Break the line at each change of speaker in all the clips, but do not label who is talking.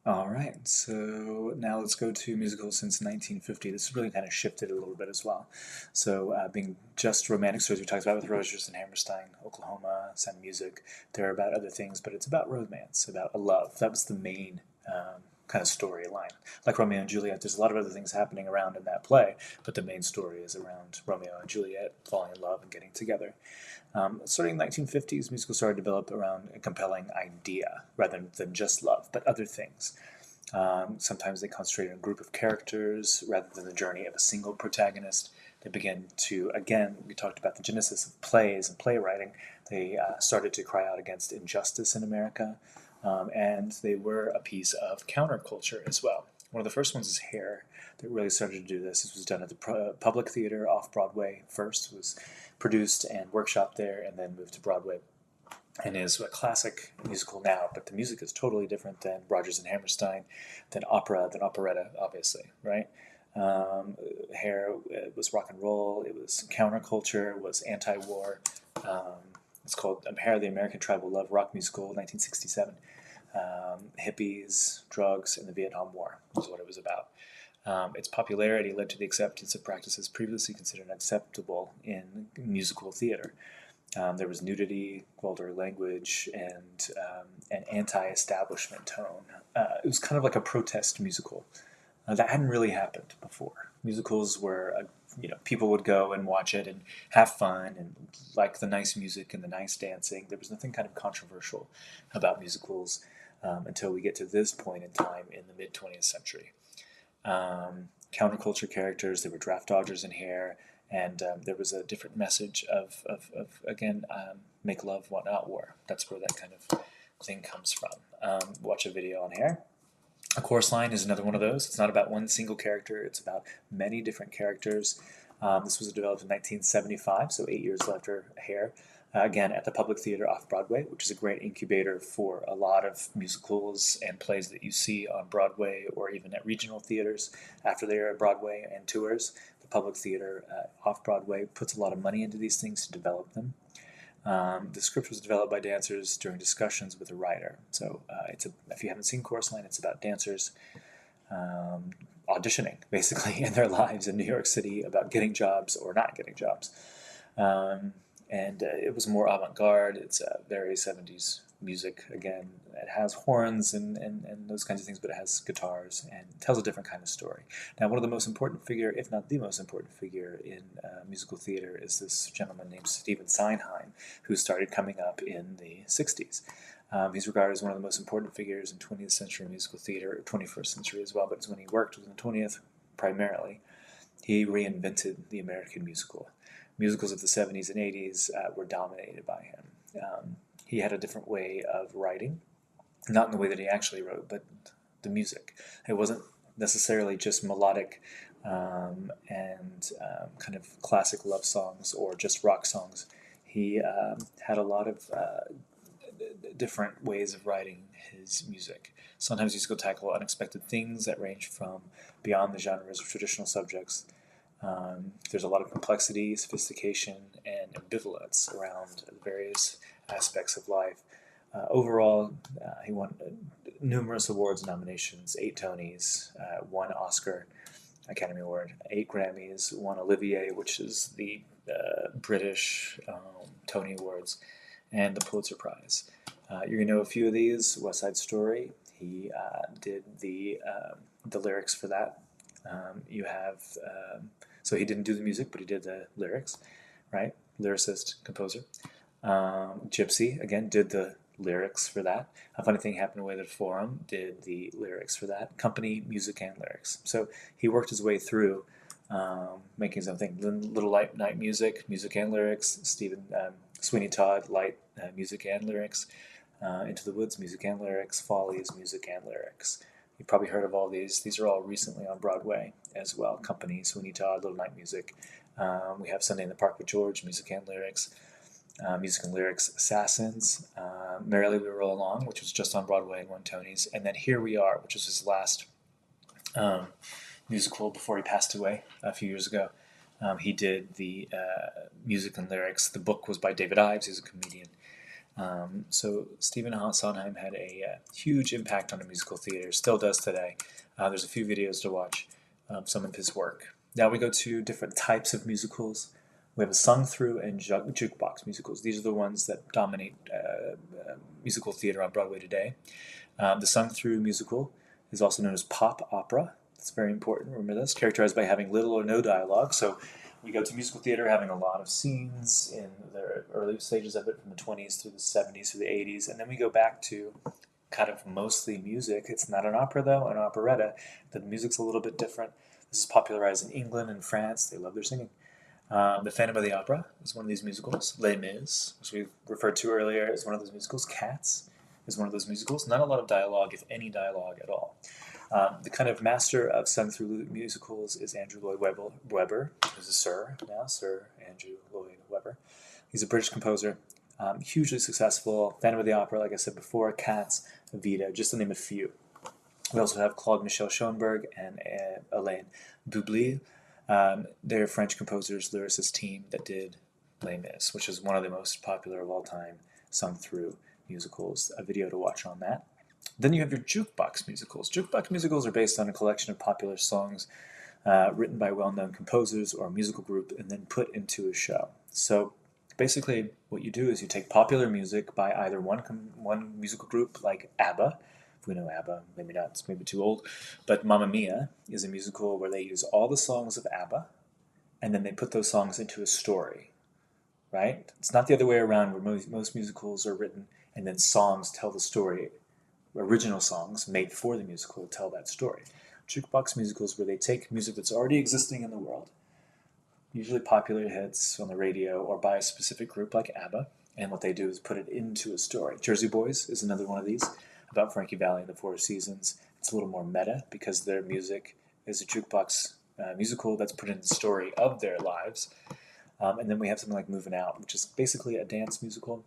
All right, so now let's go to musicals since 1950. This has really kind of shifted a little bit as well. So, being just romantic stories we talked about with Rodgers and Hammerstein, Oklahoma, Sound of Music, they're about other things, but it's about romance, about a love. That was the main kind of storyline. Like Romeo and Juliet, there's a lot of other things happening around in that play, but the main story is around Romeo and Juliet falling in love and getting together. Starting in the 1950s, musicals started to develop around a compelling idea rather than just love, but other things. Sometimes they concentrate on a group of characters rather than the journey of a single protagonist. They began to, again, we talked about the genesis of plays and playwriting. They started to cry out against injustice in America, and they were a piece of counterculture as well. One of the first ones is Hair that really started to do this. This was done at the Public Theater off Broadway first. It was produced and workshopped there and then moved to Broadway and is a classic musical now, but the music is totally different than Rodgers and Hammerstein, than opera, than operetta, obviously, right? Hair, it was rock and roll, it was counterculture, it was anti-war. It's called Hair, the American Tribal Love Rock Musical, 1967. Hippies, drugs, and the Vietnam War is what it was about. Its popularity led to the acceptance of practices previously considered unacceptable in musical theater. There was nudity, vulgar language, and an anti-establishment tone. It was kind of like a protest musical. That hadn't really happened before. Musicals were, people would go and watch it and have fun and like the nice music and the nice dancing. There was nothing kind of controversial about musicals until we get to this point in time in the mid 20th century. Counterculture characters, there were draft dodgers in Hair, and there was a different message of again, make love, what not war. That's where that kind of thing comes from. Watch a video on Hair. A chorus line is another one of those. It's not about one single character, it's about many different characters. This was developed in 1975, so 8 years after Hair. Again, at the Public Theater off Broadway, which is a great incubator for a lot of musicals and plays that you see on Broadway or even at regional theaters after they're at Broadway and tours. The Public Theater off Broadway puts a lot of money into these things to develop them. The script was developed by dancers during discussions with a writer. So if you haven't seen Chorus Line, it's about dancers auditioning, basically, in their lives in New York City about getting jobs or not getting jobs. And it was more avant-garde. It's very 70s music again. It has horns and those kinds of things, but it has guitars and tells a different kind of story. Now, one of the most important figure, if not the most important figure in musical theater is this gentleman named Stephen Sondheim, who started coming up in the 60s. He's regarded as one of the most important figures in 20th century musical theater, 21st century as well, but it's when he worked in the 20th primarily. He reinvented the American musical. Musicals of the 70s and 80s were dominated by him. He had a different way of writing, not in the way that he actually wrote, but the music. It wasn't necessarily just melodic and kind of classic love songs or just rock songs. He had a lot of different ways of writing his music. Sometimes he's going to tackle unexpected things that range from beyond the genres of traditional subjects. There's a lot of complexity, sophistication, and ambivalence around various aspects of life. Overall, he won numerous awards and nominations, 8 Tonys, 1 Oscar, Academy Award, 8 Grammys, 1 Olivier, which is the British Tony Awards, and the Pulitzer Prize. You're going to know a few of these. West Side Story, he did the lyrics for that. You have... So he didn't do the music, but he did the lyrics, right? Lyricist, composer. Gypsy, again, did the lyrics for that. A Funny Thing Happened Away at the Forum did the lyrics for that. Company, music, and lyrics. So he worked his way through making something. Little Light Night Music, music and lyrics. Sweeney Todd, light music and lyrics. Into the Woods, music and lyrics. Follies, music and lyrics. You've probably heard of all these. These are all recently on Broadway as well. Company, Sweeney Todd, Little Night Music. We have Sunday in the Park with George, music and lyrics. Music and lyrics, Assassins. Merrily We Roll Along, which was just on Broadway and won Tonys. And then Here We Are, which was his last musical before he passed away a few years ago. He did the music and lyrics. The book was by David Ives, who's a comedian. So Stephen Sondheim had a huge impact on the musical theater, still does today. There's a few videos to watch of some of his work. Now we go to different types of musicals. We have a sung-through and jukebox musicals. These are the ones that dominate musical theater on Broadway today. The sung-through musical is also known as pop opera. That's very important. Remember this, characterized by having little or no dialogue. So we go to musical theater having a lot of scenes in the early stages of it, from the 20s through the 70s through the 80s, and then we go back to kind of mostly music. It's not an opera though, an operetta. The music's a little bit different. This is popularized in England and France. They love their singing. The Phantom of the Opera is one of these musicals. Les Mis, which we referred to earlier, is one of those musicals. Cats is one of those musicals. Not a lot of dialogue, if any dialogue at all. The kind of master of sung-through musicals is Andrew Lloyd Webber, who's a Sir now, Sir Andrew Lloyd Webber. He's a British composer, hugely successful. Phantom of the Opera, like I said before, Cats, Evita, just to name a few. We also have Claude Michel Schoenberg and Alain Boublil. They're French composers, lyricist team that did Les Mis, which is one of the most popular of all time sung-through musicals. A video to watch on that. Then you have your jukebox musicals. Jukebox musicals are based on a collection of popular songs written by well-known composers or a musical group and then put into a show. So basically what you do is you take popular music by either one musical group like ABBA. If we know ABBA, maybe not, it's maybe too old, but Mamma Mia is a musical where they use all the songs of ABBA and then they put those songs into a story, right? It's not the other way around where most musicals are written and then songs tell the story. Original songs made for the musical tell that story. Jukebox musicals where they take music that's already existing in the world, usually popular hits on the radio or by a specific group like ABBA, and what they do is put it into a story. Jersey Boys is another one of these, about Frankie Valli and the Four Seasons. It's a little more meta because their music is a jukebox musical that's put in the story of their lives. And then we have something like Moving Out, which is basically a dance musical,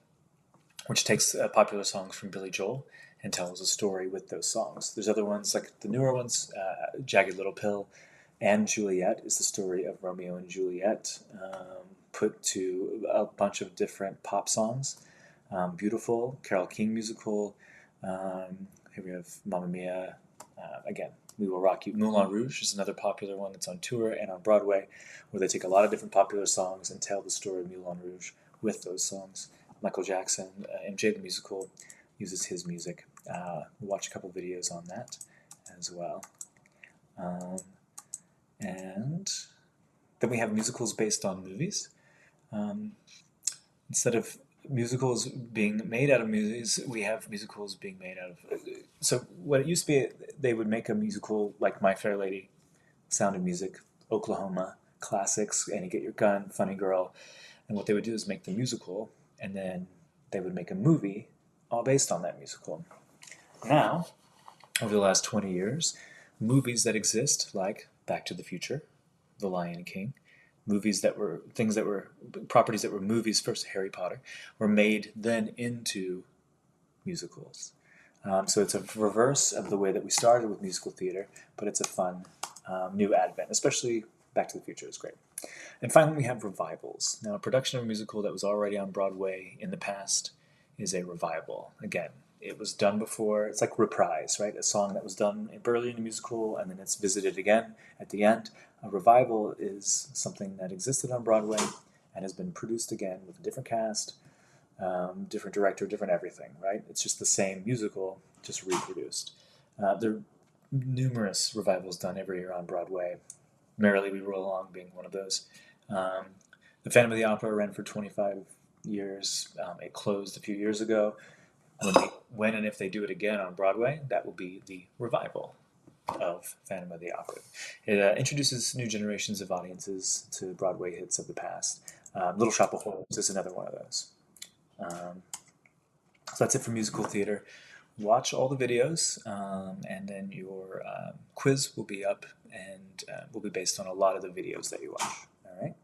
which takes popular songs from Billy Joel and tells a story with those songs. There's other ones, like the newer ones, Jagged Little Pill and Juliet is the story of Romeo and Juliet, put to a bunch of different pop songs. Beautiful, Carole King musical. Here we have Mamma Mia. Again, We Will Rock You. Moulin Rouge is another popular one that's on tour and on Broadway, where they take a lot of different popular songs and tell the story of Moulin Rouge with those songs. Michael Jackson, MJ the Musical, uses his music. We'll watch a couple videos on that as well. And then we have musicals based on movies. Instead of musicals being made out of movies, we have musicals being made out of... So what it used to be, they would make a musical like My Fair Lady, Sound of Music, Oklahoma, classics, Annie Get Your Gun, Funny Girl. And what they would do is make the musical, and then they would make a movie all based on that musical. Now, over the last 20 years, movies that exist, like Back to the Future, The Lion King, movies that were properties that were movies first, Harry Potter, were made then into musicals. So it's a reverse of the way that we started with musical theater, but it's a fun new advent, especially Back to the Future is great. And finally, we have revivals. Now, a production of a musical that was already on Broadway in the past is a revival. Again, it was done before. It's like reprise, right? A song that was done early in the musical and then it's visited again at the end. A revival is something that existed on Broadway and has been produced again with a different cast, different director, different everything, right? It's just the same musical, just reproduced. There are numerous revivals done every year on Broadway. Merrily We Roll Along being one of those. The Phantom of the Opera ran for 25 years. It closed a few years ago. When and if they do it again on Broadway, that will be the revival of Phantom of the Opera. It introduces new generations of audiences to Broadway hits of the past. Little Shop of Horrors is another one of those. So that's it for musical theater. Watch all the videos, and then your quiz will be up and will be based on a lot of the videos that you watch. All right.